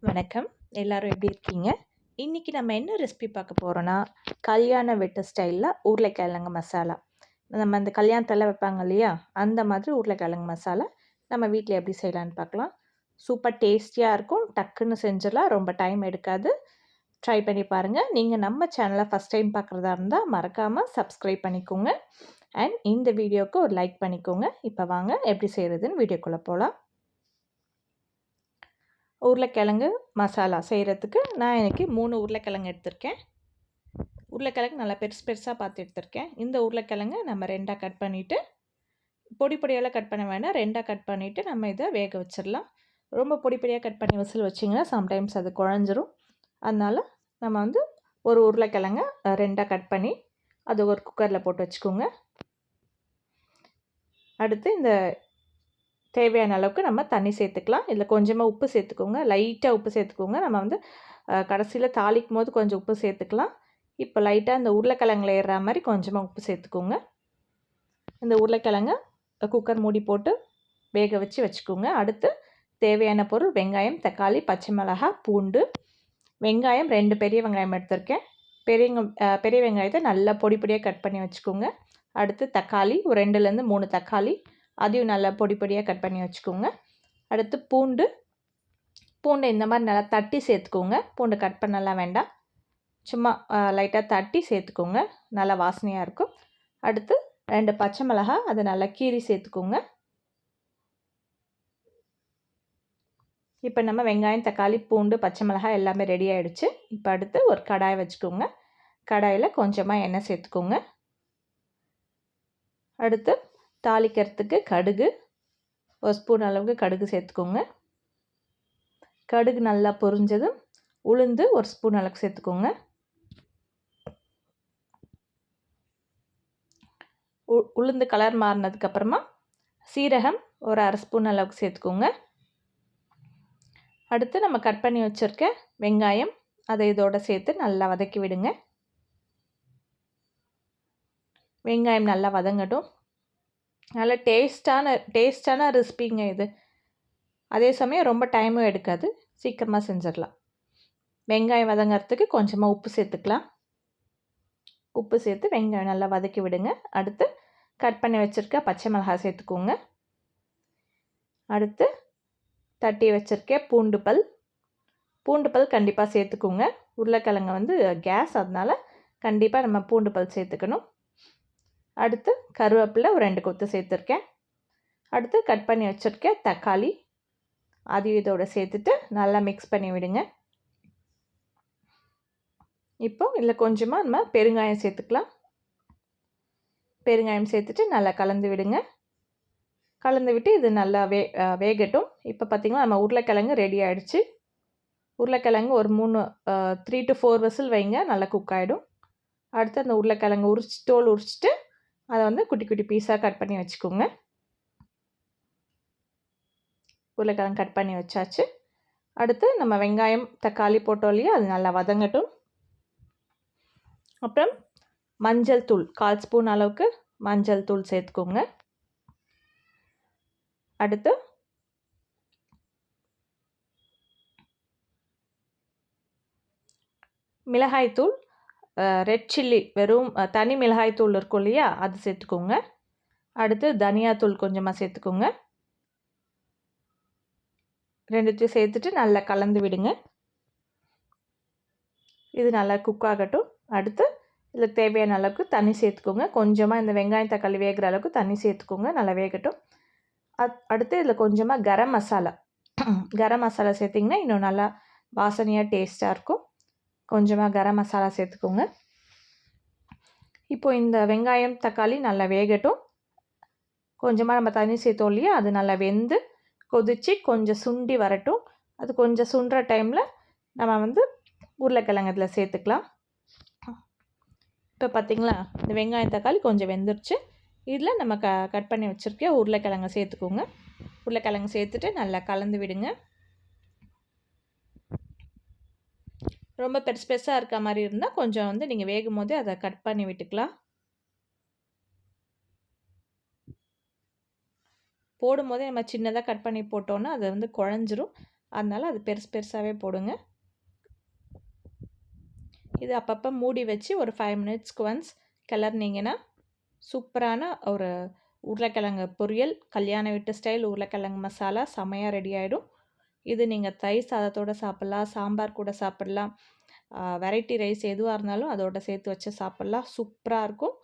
வணக்கம். எல்லாரும் எப்படி இருக்கீங்க? இன்னைக்கு நம்ம என்ன ரெசிபி பார்க்க போறோம்னா, கல்யாண வீட்டு ஸ்டைல்ல உருளைக்கிழங்கு மசாலா. நம்ம அந்த கல்யாணத்துல வைப்பாங்க இல்லையா? அந்த மாதிரி உருளைக்கிழங்கு மசாலா நம்ம வீட்ல எப்படி செய்யலான்னு பார்க்கலாம். சூப்பர் டேஸ்டியா இருக்கும். டக்குன்னு செஞ்சிடலாம். ரொம்ப டைம் எடுக்காது. ட்ரை பண்ணி பாருங்க. நீங்க நம்ம சேனலை ஃபர்ஸ்ட் டைம் பார்க்குறதா இருந்தா மறக்காம சப்ஸ்கிரைப் பண்ணிக்கோங்க. அண்ட் இந்த வீடியோக்கு ஒரு லைக் பண்ணிக்கோங்க. இப்போ வாங்க எப்படி செய்றதுன்னு வீடியோக்குள்ள போலாம். உருளைக்கிழங்கு மசாலா செய்கிறதுக்கு நான் இன்றைக்கி 3 உருளைக்கிழங்கு எடுத்திருக்கேன். உருளைக்கிழங்கு நல்லா பெருசு பெருசாக பார்த்து எடுத்திருக்கேன். இந்த உருளைக்கிழங்கு நம்ம 2ஆக கட் பண்ணிவிட்டு, பொடி பொடியெல்லாம் கட் பண்ண வேணாம், 2ஆக கட் பண்ணிவிட்டு நம்ம இதை வேக வச்சிடலாம். ரொம்ப பொடி பொடியாக கட் பண்ணி விசில் வச்சிங்கன்னா சம்டைம்ஸ் அது குழஞ்சிரும். அதனால் நம்ம வந்து ஒரு உருளைக்கிழங்க 2ஆக கட் பண்ணி அது ஒரு குக்கரில் போட்டு வச்சுக்கோங்க. அடுத்து இந்த தேவையான அளவுக்கு நம்ம தண்ணி சேர்த்துக்கலாம். இதில் கொஞ்சமாக உப்பு சேர்த்துக்கோங்க. லைட்டாக உப்பு சேர்த்துக்கோங்க. நம்ம வந்து கடைசியில் தாளிக்கும் போது கொஞ்சம் உப்பு சேர்த்துக்கலாம். இப்போ லைட்டாக இந்த உருளைக்கிழங்குல ஏறுற மாதிரி கொஞ்சமாக உப்பு சேர்த்துக்கோங்க. இந்த உருளைக்கிழங்க குக்கர் மூடி போட்டு வேக வச்சு வச்சுக்கோங்க. அடுத்து தேவையான பொருள் வெங்காயம், தக்காளி, பச்சை மிளகாய், பூண்டு. வெங்காயம் 2 பெரிய வெங்காயம் எடுத்திருக்கேன். பெரிய வெங்காயத்தை நல்லா பொடி பொடியாக கட் பண்ணி வச்சுக்கோங்க. அடுத்து தக்காளி ஒரு 2லேருந்து 3 தக்காளி, அதையும் நல்லா பொடி பொடியாக கட் பண்ணி வச்சுக்கோங்க. அடுத்து பூண்டை இந்த மாதிரி நல்லா தட்டி சேர்த்துக்கோங்க. பூண்டு கட் பண்ணலாம் வேண்டாம், சும்மா லைட்டாக தட்டி சேர்த்துக்கோங்க, நல்லா வாசனையாக இருக்கும். அடுத்து 2 பச்சை மிளகாய், அதை நல்லா கீறி சேர்த்துக்கோங்க. இப்போ நம்ம வெங்காயம், தக்காளி, பூண்டு, பச்சை மிளகாய் எல்லாமே ரெடி ஆகிடுச்சு. இப்போ அடுத்து ஒரு கடாய் வச்சுக்கோங்க. கடாயில் கொஞ்சமாக எண்ணெய் சேர்த்துக்கோங்க. அடுத்து தாளிக்கிறதுக்கு கடுகு, ஒரு ஸ்பூன் அளவுக்கு கடுகு சேர்த்துக்கோங்க. கடுகு நல்லா பொரிஞ்சதும் உளுந்து ஒரு ஸ்பூன் அளவுக்கு சேர்த்துக்கோங்க. உளுந்து கலர் மாறினதுக்கப்புறமா சீரகம் ஒரு அரை ஸ்பூன் அளவுக்கு சேர்த்துக்கோங்க. அடுத்து நம்ம கட் பண்ணி வச்சுருக்க வெங்காயம் அதை இதோடு சேர்த்து நல்லா வதக்கி விடுங்க. வெங்காயம் நல்லா வதங்கட்டும். நல்ல டேஸ்டான ரெசிபிங்க இது. அதே சமயம் ரொம்ப டைமும் எடுக்காது, சீக்கிரமாக செஞ்சிடலாம். வெங்காயம் வதங்கிறதுக்கு கொஞ்சமாக உப்பு சேர்த்துக்கலாம். உப்பு சேர்த்து வெங்காயம் நல்லா வதக்கி விடுங்க. அடுத்து கட் பண்ணி வச்சுருக்க பச்சை மிளகாய் சேர்த்துக்கோங்க. அடுத்து தட்டி வச்சுருக்க பூண்டு பல் கண்டிப்பாக சேர்த்துக்கோங்க. உருளைக்கிழங்கு வந்து கேஸ், அதனால் கண்டிப்பாக நம்ம பூண்டு பல் சேர்த்துக்கணும். அடுத்து கருவேப்பிலை ஒரு 2 கொத்து சேர்த்துருக்கேன். அடுத்து கட் பண்ணி வச்சுருக்க தக்காளி அதையும் இதோட சேர்த்துட்டு நல்லா மிக்ஸ் பண்ணி விடுங்க. இப்போ இதில் கொஞ்சமாக நம்ம பெருங்காயம் சேர்த்துக்கலாம். பெருங்காயம் சேர்த்துட்டு நல்லா கலந்து விடுங்க. கலந்து விட்டு இது நல்லா வேகட்டும். இப்போ பார்த்திங்கன்னா நம்ம உருளைக்கிழங்கு ரெடி ஆகிடுச்சு. உருளைக்கிழங்கு ஒரு 3 to 4 விசில் வைங்க, நல்லா குக் ஆகிடும். அடுத்து அந்த உருளைக்கிழங்கு தோல் உரிச்சிட்டு அதை வந்து குட்டி குட்டி பீஸாக கட் பண்ணி வச்சுக்கோங்க. உருளைக்கிழங்கு கட் பண்ணி வச்சாச்சு. அடுத்து நம்ம வெங்காயம் தக்காளி போட்டோம் இல்லையா, அது நல்லா வதங்கட்டும். அப்புறம் மஞ்சள் தூள் 1/4 ஸ்பூன் அளவுக்கு மஞ்சள் தூள் சேர்த்துக்கோங்க. அடுத்து மிளகாய்த்தூள், ரெட் சில்லி வெறும் தனி மிளகாய்த்தூள் இருக்கும் இல்லையா, அது சேர்த்துக்கோங்க. அடுத்து தனியாத்தூள் கொஞ்சமாக சேர்த்துக்கோங்க. ரெண்டுத்தையும் சேர்த்துட்டு நல்லா கலந்து விடுங்க. இது நல்லா குக் ஆகட்டும். அடுத்து இதில் தேவையான அளவுக்கு தண்ணி சேர்த்துக்கோங்க. கொஞ்சமாக இந்த வெங்காயம் தக்காளி வேகிற அளவுக்கு தண்ணி சேர்த்துக்கோங்க, நல்லா வேகட்டும். அடுத்து இதில் கொஞ்சமாக கரம் மசாலா சேர்த்திங்கன்னா இன்னும் நல்லா வாசனையாக டேஸ்ட்டாக இருக்கும். கொஞ்சமாக கரம் மசாலா சேர்த்துக்கோங்க. இப்போ இந்த வெங்காயம் தக்காளி நல்லா வேகட்டும். கொஞ்சமாக நம்ம தண்ணி சேர்த்தோம் இல்லையா, அது நல்லா வெந்து கொதித்து கொஞ்சம் சுண்டி வரட்டும். அது கொஞ்சம் சுண்டுற டைமில் நம்ம வந்து உருளைக்கிழங்கு இதில் சேர்த்துக்கலாம். இப்போ பார்த்திங்களா, இந்த வெங்காயம் தக்காளி கொஞ்சம் வெந்துருச்சு. இதில் நம்ம கட் பண்ணி வச்சுருக்க உருளைக்கிழங்கு சேர்த்துக்கோங்க. உருளைக்கிழங்கு சேர்த்துட்டு நல்லா கலந்து விடுங்க. ரொம்ப பெருசாக இருக்க மாதிரி இருந்தால் கொஞ்சம் வந்து நீங்கள் வேகும் போதே அதை கட் பண்ணி விட்டுக்கலாம். போடும்போதே நம்ம சின்னதாக கட் பண்ணி போட்டோன்னா அது வந்து குழஞ்சிரும். அதனால் அது பெருசு பெருசாகவே போடுங்க. இது அப்பப்போ மூடி வச்சு ஒரு 5 மினிட்ஸ்க்கு ஒன்ஸ் கிளறினீங்கன்னா சூப்பரான ஒரு உருளைக்கிழங்கு பொரியல், கல்யாண வீட்டு ஸ்டைல் உருளைக்கிழங்கு மசாலா செமையாக ரெடி ஆகிடும். இது நீங்கள் தயிர் சாதத்தோடு சாப்பிட்லாம், சாம்பார் கூட சாப்பிட்லாம், வெரைட்டி ரைஸ் எதுவாக இருந்தாலும் அதோட சேர்த்து வச்சு சாப்பிட்லாம். சூப்பராக இருக்கும்.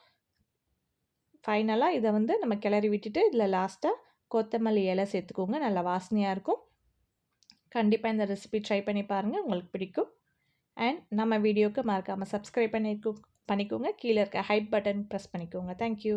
ஃபைனலாக இதை வந்து நம்ம கிளறி விட்டுட்டு இதில் லாஸ்ட்டாக கொத்தமல்லி இலை சேர்த்துக்கோங்க. நல்லா வாசனையாக இருக்கும். கண்டிப்பாக இந்த ரெசிபி ட்ரை பண்ணி பாருங்கள், உங்களுக்கு பிடிக்கும். அண்ட் நம்ம வீடியோவுக்கு மறக்காமல் சப்ஸ்கிரைப் பண்ணிக்கோங்க. கீழே இருக்க ஹைப் பட்டன் ப்ரெஸ் பண்ணிக்கோங்க. தேங்க்யூ.